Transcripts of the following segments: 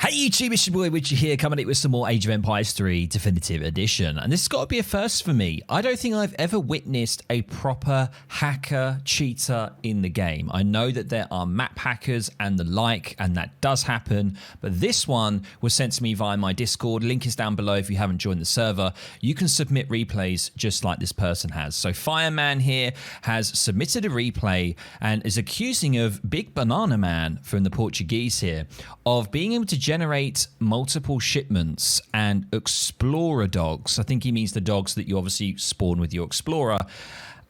Hey YouTube, it's your boy Widgie here, coming at with some more Age of Empires 3 Definitive Edition. And this has got to be a first for me. I don't think I've ever witnessed a proper hacker cheater in the game. I know that there are map hackers and the like, and that does happen. But this one was sent to me via my Discord. Link is down below if you haven't joined the server. You can submit replays just like this person has. So Fireman here has submitted a replay and is accusing of Big Banana Man from the Portuguese here of being able to generate multiple shipments and explorer dogs. I think he means the dogs that you obviously spawn with your explorer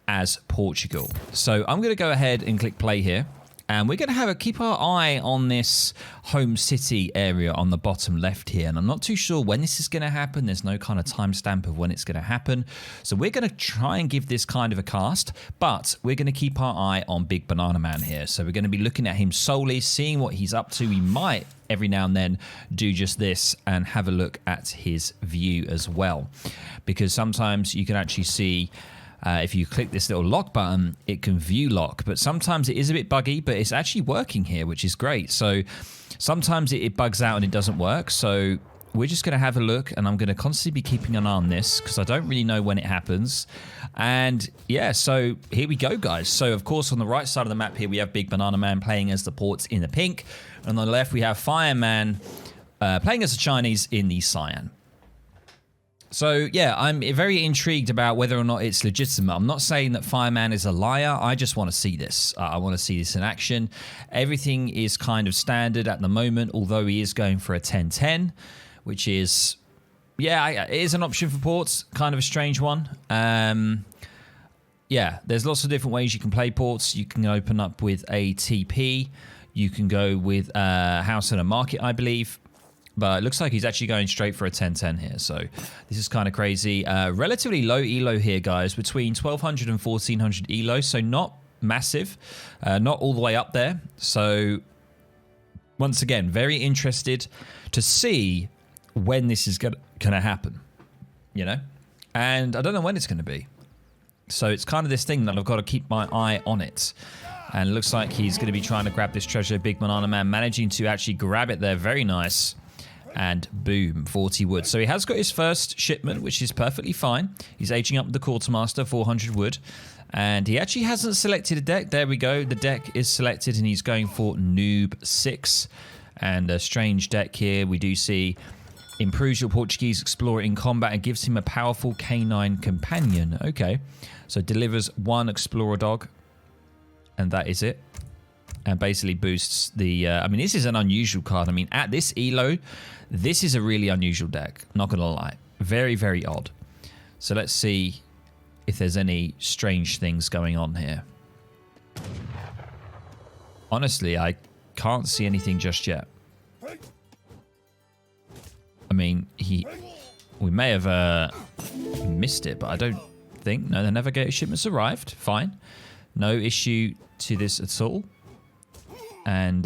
as Portugal. So I'm going to go ahead and click play here. And we're going to keep our eye on this home city area on the bottom left here. And I'm not too sure when this is going to happen. There's no kind of timestamp of when it's going to happen. So we're going to try and give this kind of a cast. But we're going to keep our eye on Big Banana Man here. So we're going to be looking at him solely, seeing what he's up to. We might every now and then do just this and have a look at his view as well. Because sometimes you can actually see... if you click this little lock button, it can view lock, but sometimes it is a bit buggy, but it's actually working here, which is great. So sometimes it bugs out and it doesn't work. So we're just going to have a look, and I'm going to constantly be keeping an eye on this because I don't really know when it happens. And yeah, so here we go, guys. So of course, on the right side of the map here, we have Big Banana Man playing as the ports in the pink. And on the left, we have Fireman playing as the Chinese in the cyan. So, yeah, I'm very intrigued about whether or not it's legitimate. I'm not saying that Fireman is a liar. I just want to see this. I want to see this in action. Everything is kind of standard at the moment, although he is going for a 10-10, which is, yeah, it is an option for ports. Kind of a strange one. Yeah, there's lots of different ways you can play ports. You can open up with a TP. You can go with a house and a market, I believe. But it looks like he's actually going straight for a 10-10 here. So this is kind of crazy. Relatively low elo here, guys. Between 1,200 and 1,400 elo. So not massive. Not all the way up there. So once again, very interested to see when this is going to happen. You know? And I don't know when it's going to be. So it's kind of this thing that I've got to keep my eye on it. And it looks like he's going to be trying to grab this treasure. Big Banana Man managing to actually grab it there. Very nice. And boom, 40 wood. So he has got his first shipment, which is perfectly fine. He's aging up the quartermaster, 400 wood. And he actually hasn't selected a deck. There we go. The deck is selected, and he's going for Noob 6. And a strange deck here. We do see improves your Portuguese explorer in combat and gives him a powerful canine companion. Okay. So delivers one explorer dog. And that is it. And basically boosts the... I mean, this is an unusual card. I mean, at this elo, this is a really unusual deck. Not going to lie. Very, very odd. So let's see if there's any strange things going on here. Honestly, I can't see anything just yet. I mean, we may have missed it, but I don't think... No, the navigator shipment's arrived. Fine. No issue to this at all. And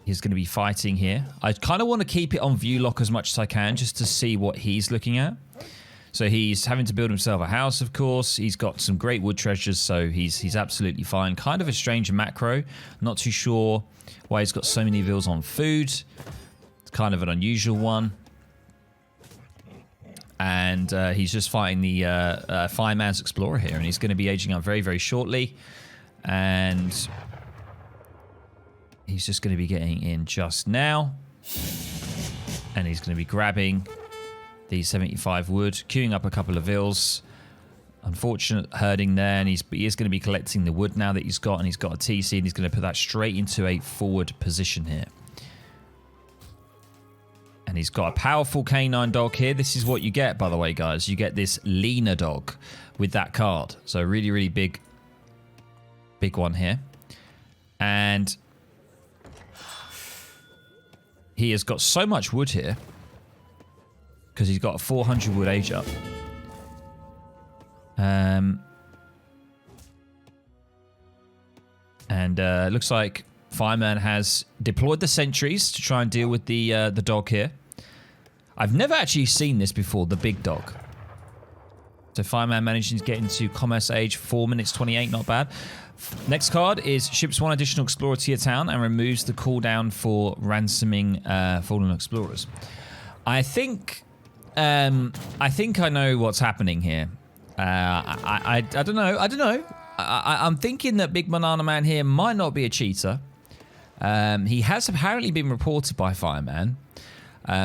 he's going to be fighting here. I kind of want to keep it on view lock as much as I can just to see what he's looking at. So he's having to build himself a house, of course. He's got some great wood treasures, so he's absolutely fine. Kind of a strange macro. Not too sure why he's got so many bills on food. It's kind of an unusual one. And he's just fighting the Fireman's Explorer here, and he's going to be aging up very, very shortly. And he's just going to be getting in just now. And he's going to be grabbing the 75 wood, queuing up a couple of vills. Unfortunate herding there, and he is going to be collecting the wood now that he's got, and he's got a TC, and he's going to put that straight into a forward position here. And he's got a powerful canine dog here. This is what you get, by the way, guys. You get this leaner dog with that card. So really, really big one here. And he has got so much wood here because he's got a 400 wood age up. And it looks like Fireman has deployed the sentries to try and deal with the dog here. I've never actually seen this before, the big dog. So Fireman managing to get into Commerce Age, 4 minutes 28, not bad. Next card is ships 1 additional explorer to your town and removes the cooldown for ransoming fallen explorers. I think I know what's happening here. I don't know. I'm thinking that Big Banana Man here might not be a cheater. He has apparently been reported by Fireman.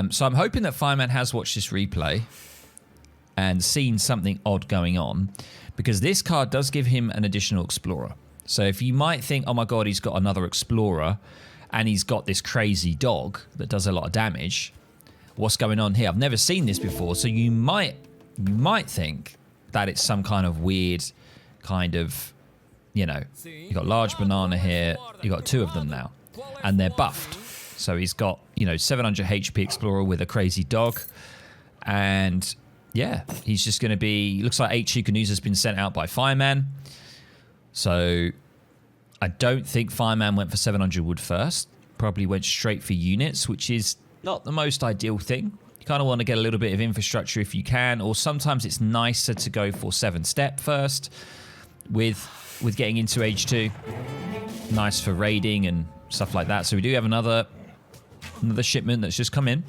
So I'm hoping that Fireman has watched this replay and seen something odd going on, because this card does give him an additional explorer. So if you might think, oh my god, he's got another explorer and he's got this crazy dog that does a lot of damage, what's going on here? I've never seen this before, so you might think that it's some kind of weird kind of, you know, you got large banana here, you got 2 of them now, and they're buffed. So he's got, you know, 700 HP explorer with a crazy dog, and yeah, he's just going to be... Looks like 8 Chicanews has been sent out by Fireman. So I don't think Fireman went for 700 wood first. Probably went straight for units, which is not the most ideal thing. You kind of want to get a little bit of infrastructure if you can, or sometimes it's nicer to go for 7-step first with getting into Age 2. Nice for raiding and stuff like that. So we do have another shipment that's just come in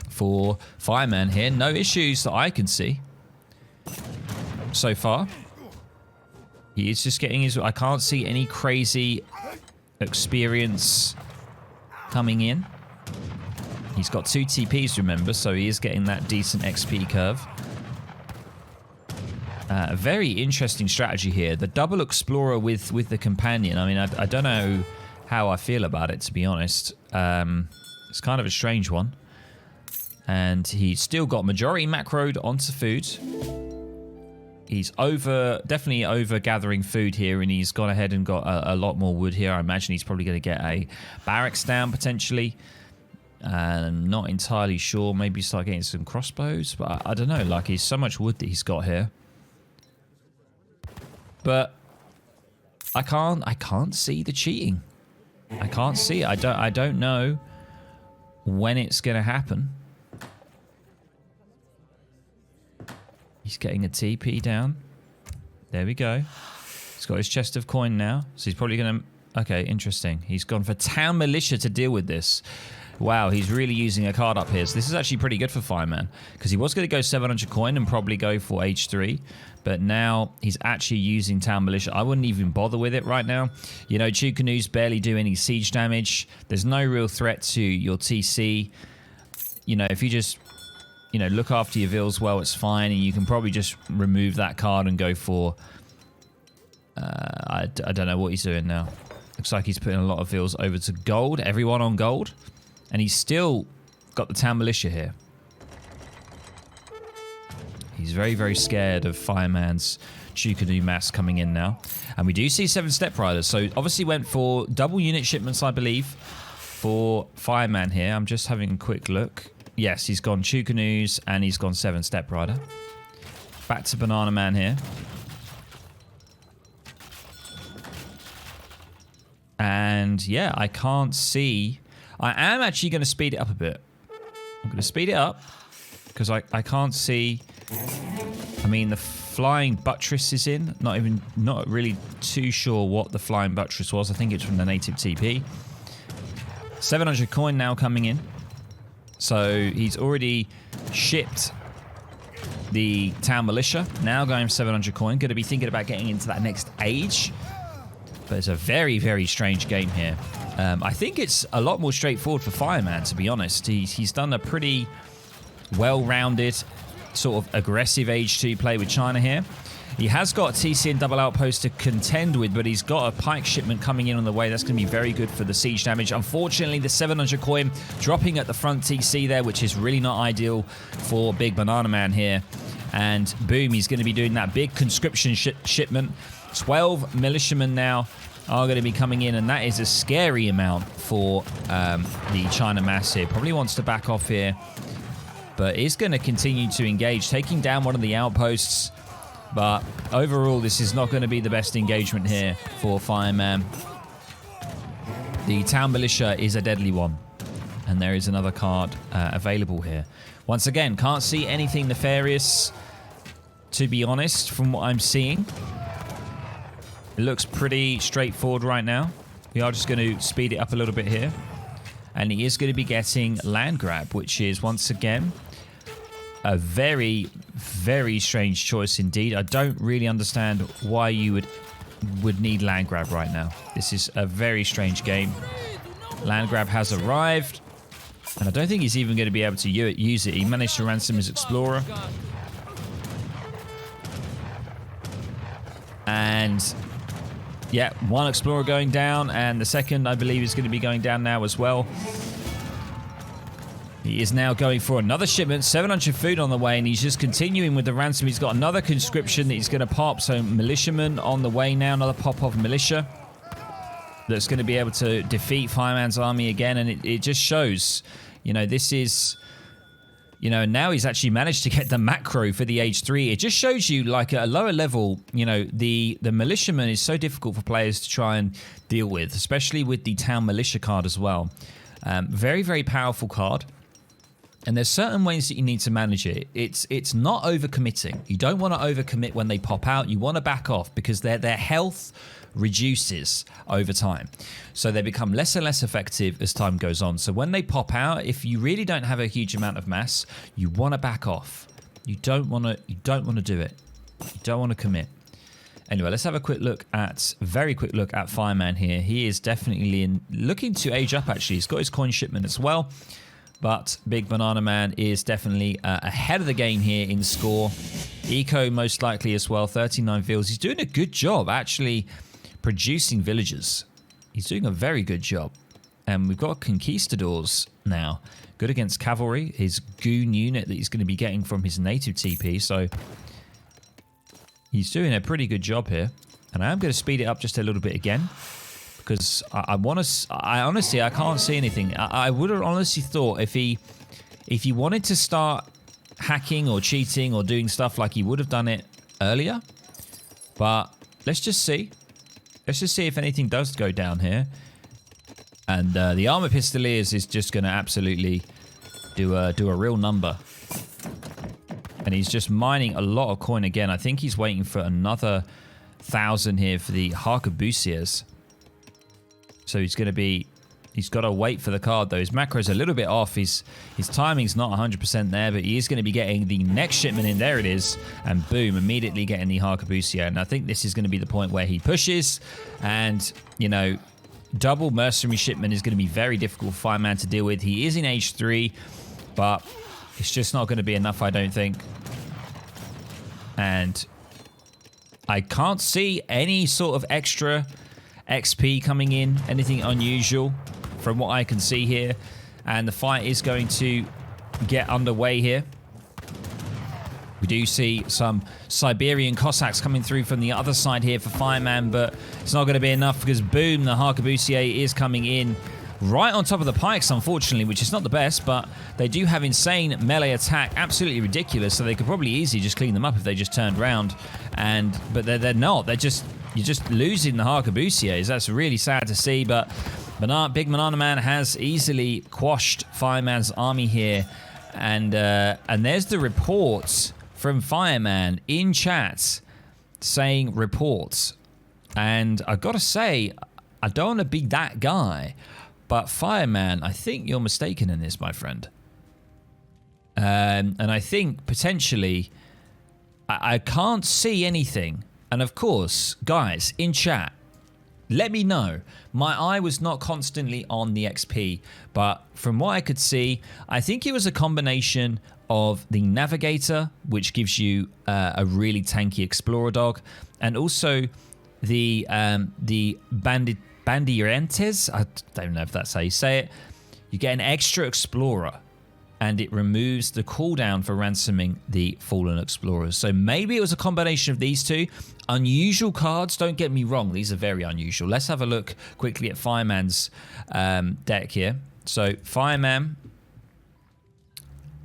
for Fireman here. No issues that I can see so far. He is just getting his... I can't see any crazy experience coming in. He's got 2 TPs, remember, so he is getting that decent XP curve. A very interesting strategy here. The double explorer with the companion. I mean, I don't know how I feel about it, to be honest. It's kind of a strange one. And he's still got majority macroed onto food. He's definitely over gathering food here, and he's gone ahead and got a lot more wood here. I imagine he's probably going to get a barracks down potentially. I'm not entirely sure. Maybe start getting some crossbows, but I don't know. Like, he's so much wood that he's got here. But I can't see the cheating. I can't see it. I don't know when it's going to happen. He's getting a TP down. There we go. He's got his chest of coin now. So he's probably going to... Okay, interesting. He's gone for Town Militia to deal with this. Wow, he's really using a card up here. So this is actually pretty good for Fireman, because he was going to go 700 coin and probably go for Age 3. But now he's actually using Town Militia. I wouldn't even bother with it right now. You know, Chicanews barely do any siege damage. There's no real threat to your TC. You know, if you just... You know, look after your vills well, it's fine, and you can probably just remove that card and go for... I don't know what he's doing now. Looks like he's putting a lot of vills over to gold. Everyone on gold. And he's still got the Town Militia here. He's very, very scared of Fireman's Chicanoo mass coming in now. And we do see 7-step riders. So obviously went for double unit shipments, I believe, for Fireman here. I'm just having a quick look. Yes, he's gone Chicanews and he's gone 7-step rider. Back to Banana Man here. And yeah, I can't see... I am actually going to speed it up a bit. I'm going to speed it up because I can't see... I mean, the flying buttress is in. Not really too sure what the flying buttress was. I think it's from the native TP. 700 coin now coming in. So he's already shipped the Town Militia. Now going for 700 coin. Going to be thinking about getting into that next age. But it's a very, very strange game here. I think it's a lot more straightforward for Fireman, to be honest. He's done a pretty well-rounded, sort of aggressive Age 2 play with China here. He has got a TC and double outpost to contend with, but he's got a pike shipment coming in on the way. That's going to be very good for the siege damage. Unfortunately, the 700 coin dropping at the front TC there, which is really not ideal for Big Banana Man here. And boom, he's going to be doing that big conscription shipment. 12 militiamen now are going to be coming in, and that is a scary amount for the China mass here. Probably wants to back off here, but is going to continue to engage, taking down one of the outposts. But overall, this is not going to be the best engagement here for Fireman. The Town Militia is a deadly one. And there is another card available here. Once again, can't see anything nefarious. to be honest, from what I'm seeing. It looks pretty straightforward right now. We are just going to speed it up a little bit here. And he is going to be getting land grab, which is, once again, a very, very strange choice indeed. I don't really understand why you would need land grab right now. This is a very strange game. Land grab has arrived. And I don't think he's even going to be able to use it. He managed to ransom his explorer. And yeah, one explorer going down, and the second, I believe, is going to be going down now as well. He is now going for another shipment, 700 food on the way, and he's just continuing with the ransom. He's got another conscription that he's going to pop, so militiaman on the way now, another pop of militia that's going to be able to defeat Fireman's army again, and it just shows, you know, this is... You know, now he's actually managed to get the macro for the Age 3. It just shows you, like, at a lower level, you know, the militiaman is so difficult for players to try and deal with, especially with the town militia card as well. Very, very powerful card. And there's certain ways that you need to manage it. It's not overcommitting. You don't want to overcommit when they pop out. You want to back off because their health reduces over time. So they become less and less effective as time goes on. So when they pop out, if you really don't have a huge amount of mass, you want to back off. You don't want to do it. You don't want to commit. Anyway, let's have a very quick look at Fireman here. He is definitely looking to age up actually. He's got his coin shipment as well. But Big Banana Man is definitely ahead of the game here in score. Eco most likely as well, 39 vills. He's doing a good job actually producing villagers. He's doing a very good job. And we've got conquistadors now. Good against cavalry, his goon unit that he's going to be getting from his native TP. So he's doing a pretty good job here. And I am going to speed it up just a little bit again. Because I honestly, I can't see anything. I would have honestly thought if he wanted to start hacking or cheating or doing stuff, like he would have done it earlier. But let's just see. Let's just see if anything does go down here. And the armor pistoliers is just going to absolutely do a real number. And he's just mining a lot of coin again. I think he's waiting for another 1,000 here for the Harcabusiers. So he's got to wait for the card though. His macro's a little bit off. His timing's not 100% there, but he is going to be getting the next shipment in. There it is. And boom, immediately getting the Harcabusier. And I think this is going to be the point where he pushes. And, you know, double mercenary shipment is going to be very difficult for Fireman to deal with. He is in Age 3, but it's just not going to be enough, I don't think. And I can't see any sort of extra XP coming in, anything unusual from what I can see here. And the fight is going to get underway here. We do see some Siberian Cossacks coming through from the other side here for Fireman, but it's not going to be enough because boom, the Harcabusier is coming in right on top of the pikes, unfortunately, which is not the best, but they do have insane melee attack, absolutely ridiculous, so they could probably easily just clean them up if they just turned around. But they're not. You're just losing the Harcabusiers. That's really sad to see, but Big Banana Man has easily quashed Fireman's army here. And there's the reports from Fireman in chat saying reports. And I gotta say, I don't want to be that guy, but Fireman, I think you're mistaken in this, my friend. And I think potentially I can't see anything. And of course, guys, in chat, let me know. My eye was not constantly on the XP, but from what I could see, I think it was a combination of the Navigator, which gives you a really tanky Explorer dog, and also the Bandientes. I don't know if that's how you say it. You get an extra Explorer, and it removes the cooldown for ransoming the Fallen Explorers. So maybe it was a combination of these two. Unusual cards, don't get me wrong. These are very unusual. Let's have a look quickly at Fireman's deck here. So Fireman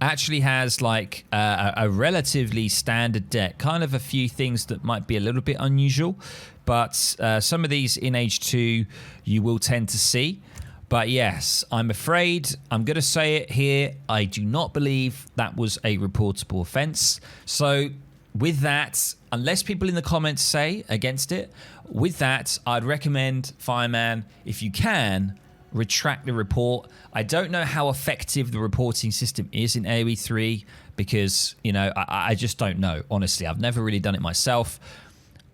actually has like a relatively standard deck. Kind of a few things that might be a little bit unusual. But some of these in Age 2 you will tend to see. But yes, I'm afraid I'm going to say it here. I do not believe that was a reportable offense. So with that, unless people in the comments say against it, with that, I'd recommend, Fireman, if you can, retract the report. I don't know how effective the reporting system is in AoE 3 because, you know, I just don't know. Honestly, I've never really done it myself,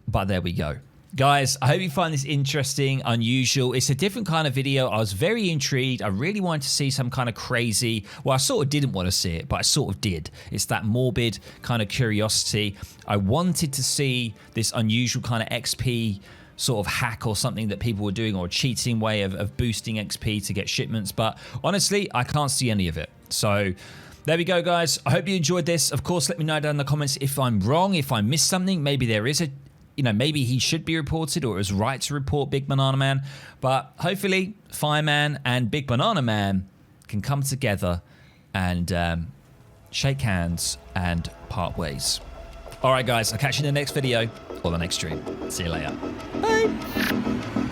but there we go. Guys, I hope you find this interesting, unusual. It's a different kind of video. I was very intrigued. I really wanted to see some kind of crazy... Well, I sort of didn't want to see it, but I sort of did. It's that morbid kind of curiosity. I wanted to see this unusual kind of XP sort of hack or something that people were doing, or a cheating way of boosting XP to get shipments. But honestly, I can't see any of it. So... there we go, guys. I hope you enjoyed this. Of course, let me know down in the comments if I'm wrong, if I missed something. Maybe there is a... you know, maybe he should be reported, or it was right to report Big Banana Man. But hopefully, Fireman and Big Banana Man can come together and shake hands and part ways. All right, guys, I'll catch you in the next video or the next stream. See you later. Bye.